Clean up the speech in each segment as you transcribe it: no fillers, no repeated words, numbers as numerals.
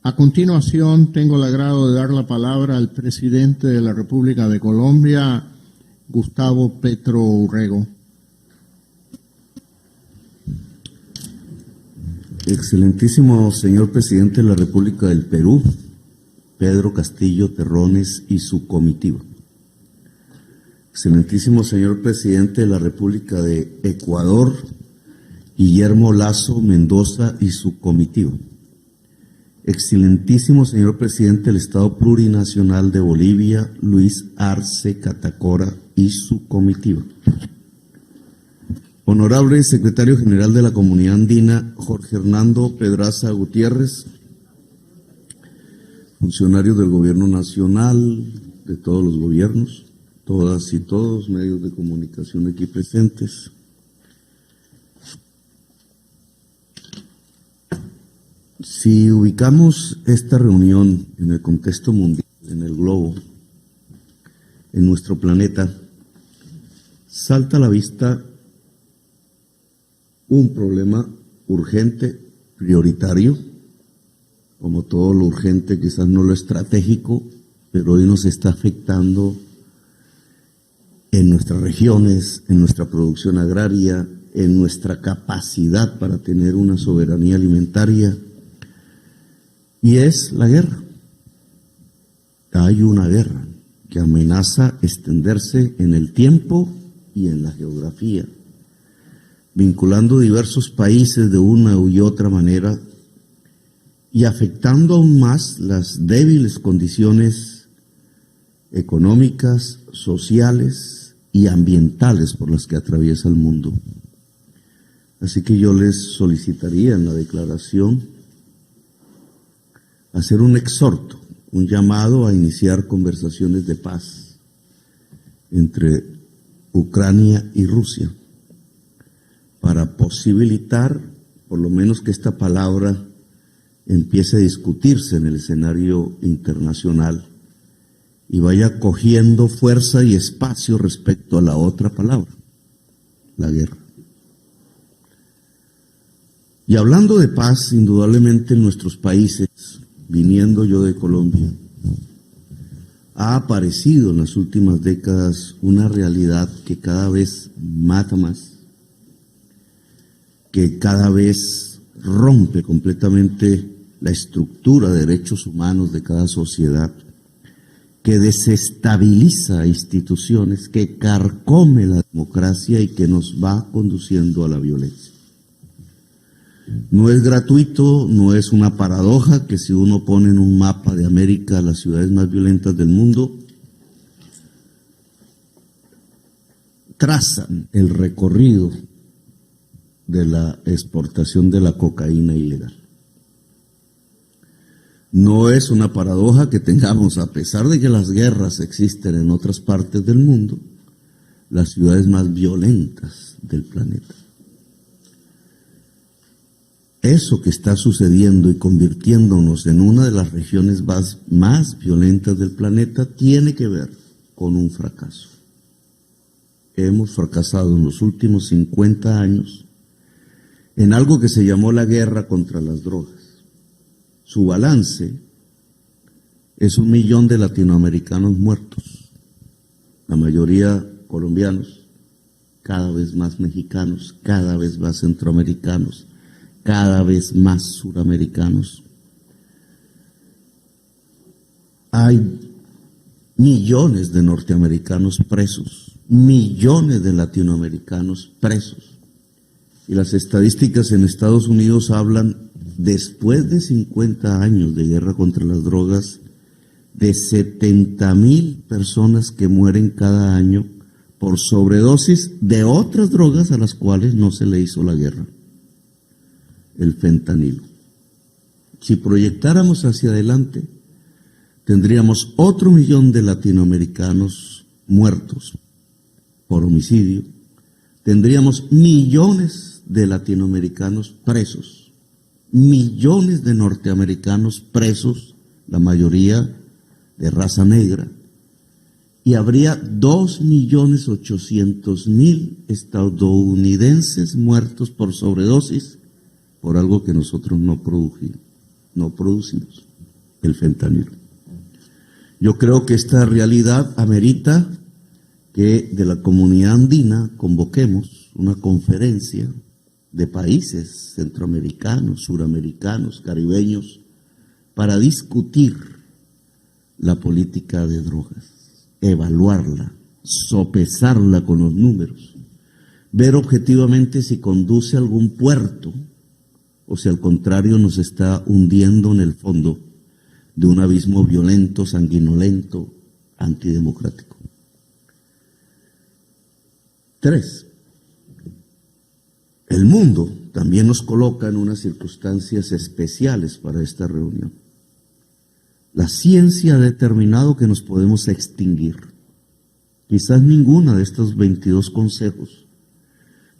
A continuación, tengo el agrado de dar la palabra al presidente de la República de Colombia, Gustavo Petro Urrego. Excelentísimo señor presidente de la República del Perú, Pedro Castillo Terrones y su comitiva. Excelentísimo señor presidente de la República de Ecuador, Guillermo Lasso Mendoza y su comitiva. Excelentísimo señor presidente del Estado Plurinacional de Bolivia, Luis Arce Catacora y su comitiva. Honorable secretario general de la Comunidad Andina, Jorge Hernando Pedraza Gutiérrez, funcionarios del Gobierno Nacional, de todos los gobiernos, todas y todos, medios de comunicación aquí presentes. Si ubicamos esta reunión en el contexto mundial, en el globo, en nuestro planeta, salta a la vista un problema urgente, prioritario, como todo lo urgente, quizás no lo estratégico, pero hoy nos está afectando en nuestras regiones, en nuestra producción agraria, en nuestra capacidad para tener una soberanía alimentaria, y es la guerra. Hay una guerra que amenaza extenderse en el tiempo y en la geografía, vinculando diversos países de una y otra manera y afectando aún más las débiles condiciones económicas, sociales y ambientales por las que atraviesa el mundo. Así que yo les solicitaría en la declaración hacer un exhorto, un llamado a iniciar conversaciones de paz entre Ucrania y Rusia, para posibilitar, por lo menos, que esta palabra empiece a discutirse en el escenario internacional y vaya cogiendo fuerza y espacio respecto a la otra palabra, la guerra. Y hablando de paz, indudablemente en nuestros países, viniendo yo de Colombia, ha aparecido en las últimas décadas una realidad que cada vez mata más, que cada vez rompe completamente la estructura de derechos humanos de cada sociedad, que desestabiliza instituciones, que carcome la democracia y que nos va conduciendo a la violencia. No es gratuito, no es una paradoja que si uno pone en un mapa de América las ciudades más violentas del mundo, trazan el recorrido de la exportación de la cocaína ilegal. No es una paradoja que tengamos, a pesar de que las guerras existen en otras partes del mundo, las ciudades más violentas del planeta. Eso que está sucediendo y convirtiéndonos en una de las regiones más violentas del planeta tiene que ver con un fracaso. Hemos fracasado en los últimos 50 años en algo que se llamó la guerra contra las drogas. Su balance es 1 millón de latinoamericanos muertos, la mayoría colombianos, cada vez más mexicanos, cada vez más centroamericanos, cada vez más suramericanos. Hay millones de norteamericanos presos, millones de latinoamericanos presos. Y las estadísticas en Estados Unidos hablan, después de 50 años de guerra contra las drogas, de 70,000 personas que mueren cada año por sobredosis de otras drogas a las cuales no se le hizo la guerra. El fentanilo. Si proyectáramos hacia adelante, tendríamos otro 1 millón de latinoamericanos muertos por homicidio, tendríamos millones de latinoamericanos presos, millones de norteamericanos presos, la mayoría de raza negra, y habría 2.800.000 estadounidenses muertos por sobredosis por algo que nosotros no producimos. el fentanilo. Yo creo que esta realidad amerita que de la comunidad andina convoquemos una conferencia de países centroamericanos, suramericanos, caribeños, para discutir la política de drogas, evaluarla, sopesarla con los números, ver objetivamente si conduce a algún puerto o si al contrario nos está hundiendo en el fondo de un abismo violento, sanguinolento, antidemocrático. 3. El mundo también nos coloca en unas circunstancias especiales para esta reunión. La ciencia ha determinado que nos podemos extinguir. Quizás ninguna de estos 22 consejos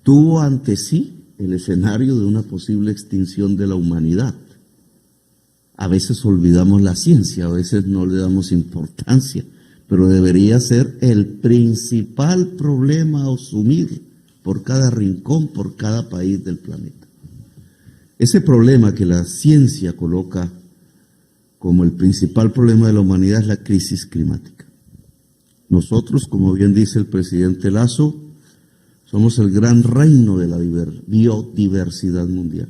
tuvo ante sí el escenario de una posible extinción de la humanidad. A veces olvidamos la ciencia, a veces no le damos importancia, pero debería ser el principal problema a asumir por cada rincón, por cada país del planeta. Ese problema que la ciencia coloca como el principal problema de la humanidad es la crisis climática. Nosotros, como bien dice el presidente Lasso, somos el gran reino de la biodiversidad mundial.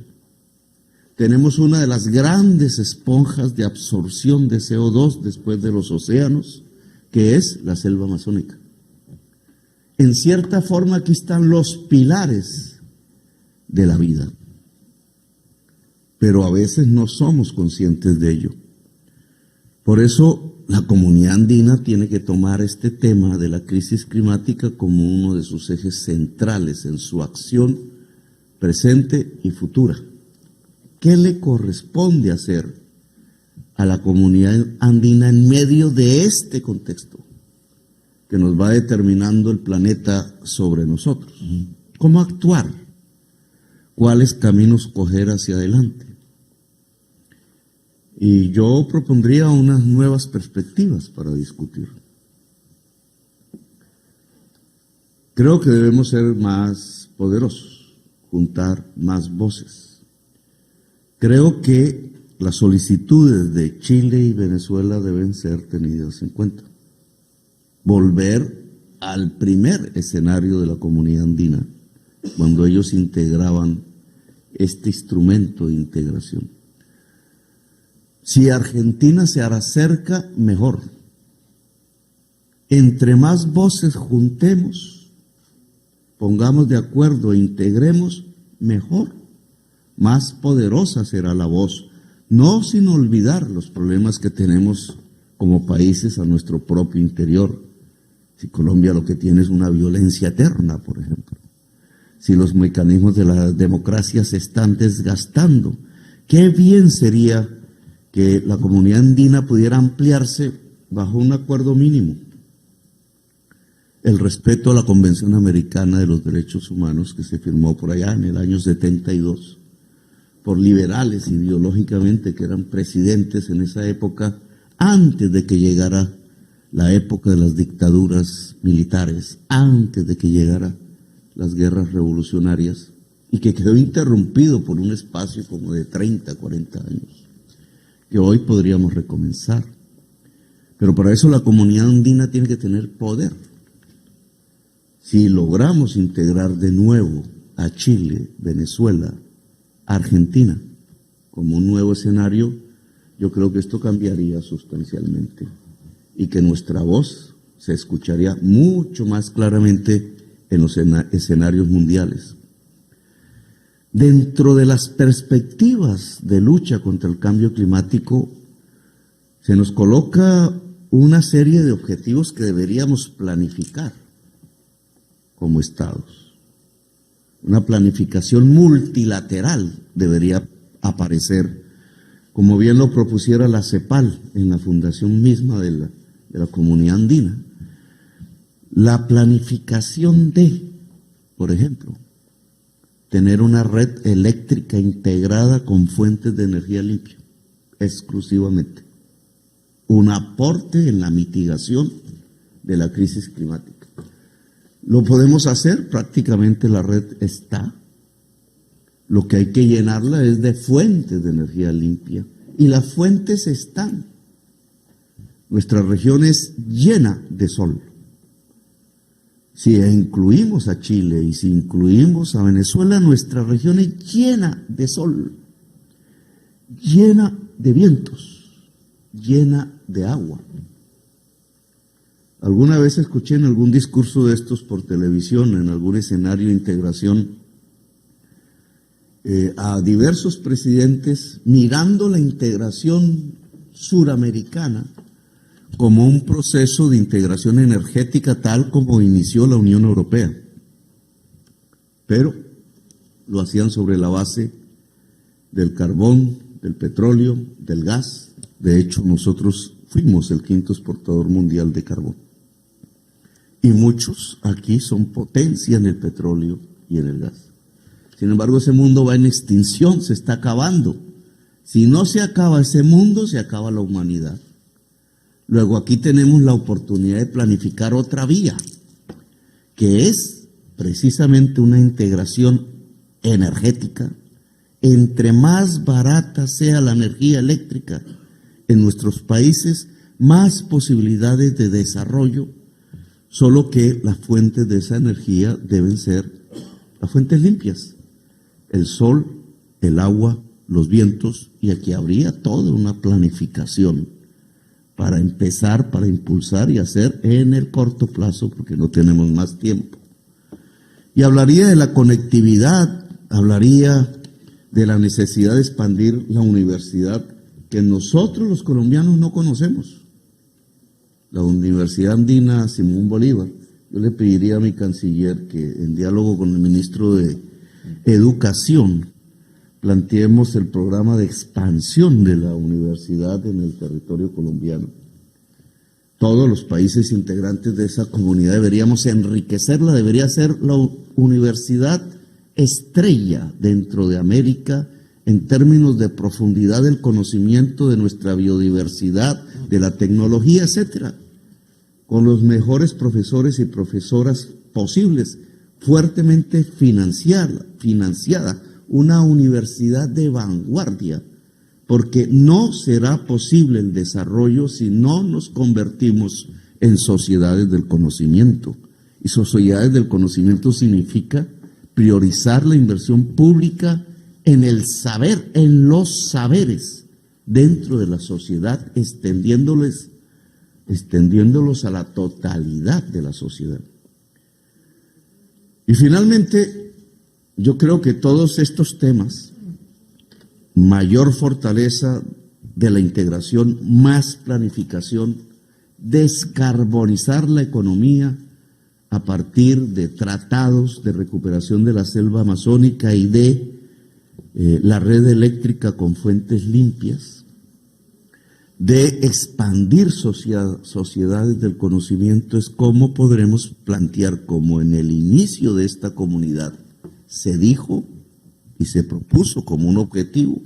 Tenemos una de las grandes esponjas de absorción de CO2 después de los océanos, que es la selva amazónica. En cierta forma, aquí están los pilares de la vida, pero a veces no somos conscientes de ello. Por eso, la comunidad andina tiene que tomar este tema de la crisis climática como uno de sus ejes centrales en su acción presente y futura. ¿Qué le corresponde hacer a la comunidad andina en medio de este contexto que nos va determinando el planeta sobre nosotros? ¿Cómo actuar? ¿Cuáles caminos coger hacia adelante? Y yo propondría unas nuevas perspectivas para discutir. Creo que debemos ser más poderosos, juntar más voces. Creo que las solicitudes de Chile y Venezuela deben ser tenidas en cuenta. Volver al primer escenario de la comunidad andina, cuando ellos integraban este instrumento de integración. Si Argentina se hará cerca, mejor. Entre más voces juntemos, pongamos de acuerdo e integremos, mejor. Más poderosa será la voz, no sin olvidar los problemas que tenemos como países a nuestro propio interior. Si Colombia lo que tiene es una violencia eterna, por ejemplo. Si los mecanismos de la democracia se están desgastando, qué bien sería que la comunidad andina pudiera ampliarse bajo un acuerdo mínimo. El respeto a la Convención Americana de los Derechos Humanos, que se firmó por allá en el año 72, por liberales ideológicamente que eran presidentes en esa época, antes de que llegara la época de las dictaduras militares, antes de que llegara las guerras revolucionarias, y que quedó interrumpido por un espacio como de 30, 40 años, que hoy podríamos recomenzar. Pero para eso la comunidad andina tiene que tener poder. Si logramos integrar de nuevo a Chile, Venezuela, Argentina como un nuevo escenario, yo creo que esto cambiaría sustancialmente y que nuestra voz se escucharía mucho más claramente en los escenarios mundiales. Dentro de las perspectivas de lucha contra el cambio climático, se nos coloca una serie de objetivos que deberíamos planificar como estados. Una planificación multilateral debería aparecer, como bien lo propusiera la CEPAL en la fundación misma de la comunidad andina. La planificación de, por ejemplo, tener una red eléctrica integrada con fuentes de energía limpia, exclusivamente. Un aporte en la mitigación de la crisis climática. Lo podemos hacer, prácticamente la red está. Lo que hay que llenarla es de fuentes de energía limpia y las fuentes están. Nuestra región es llena de sol. Si incluimos a Chile y si incluimos a Venezuela, nuestra región es llena de sol, llena de vientos, llena de agua. Alguna vez escuché en algún discurso de estos por televisión, en algún escenario de integración, a diversos presidentes mirando la integración suramericana como un proceso de integración energética tal como inició la Unión Europea. Pero lo hacían sobre la base del carbón, del petróleo, del gas. De hecho, nosotros fuimos el quinto exportador mundial de carbón. Y muchos aquí son potencia en el petróleo y en el gas. Sin embargo, ese mundo va en extinción, se está acabando. Si no se acaba ese mundo, se acaba la humanidad. Luego aquí tenemos la oportunidad de planificar otra vía, que es precisamente una integración energética. Entre más barata sea la energía eléctrica en nuestros países, más posibilidades de desarrollo, solo que las fuentes de esa energía deben ser las fuentes limpias. El sol, el agua, los vientos, y aquí habría toda una planificación para empezar, para impulsar y hacer en el corto plazo, porque no tenemos más tiempo. Y hablaría de la conectividad, hablaría de la necesidad de expandir la universidad que nosotros los colombianos no conocemos. La Universidad Andina Simón Bolívar. Yo le pediría a mi canciller que en diálogo con el ministro de Educación planteemos el programa de expansión de la universidad en el territorio colombiano. Todos los países integrantes de esa comunidad deberíamos enriquecerla, debería ser la universidad estrella dentro de América en términos de profundidad del conocimiento de nuestra biodiversidad, de la tecnología, etcétera, con los mejores profesores y profesoras posibles, fuertemente financiada, una universidad de vanguardia, porque no será posible el desarrollo si no nos convertimos en sociedades del conocimiento. Y sociedades del conocimiento significa priorizar la inversión pública en el saber, en los saberes dentro de la sociedad, extendiéndolos a la totalidad de la sociedad. Y finalmente, yo creo que todos estos temas, mayor fortaleza de la integración, más planificación, descarbonizar la economía a partir de tratados de recuperación de la selva amazónica y de la red eléctrica con fuentes limpias, de expandir sociedades del conocimiento, es cómo podremos plantear, como en el inicio de esta comunidad se dijo y se propuso como un objetivo,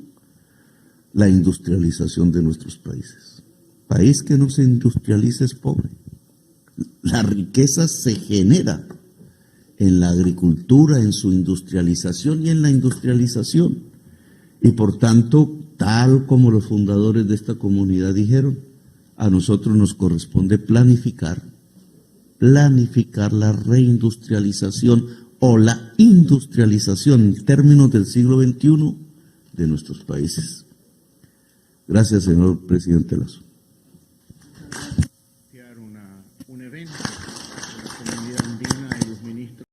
la industrialización de nuestros países. País que no se industrializa es pobre. La riqueza se genera en la agricultura, en su industrialización y en la industrialización. Y por tanto, tal como los fundadores de esta comunidad dijeron, a nosotros nos corresponde planificar la reindustrialización o la industrialización en términos del siglo XXI de nuestros países. Gracias, señor presidente Lazo. Un evento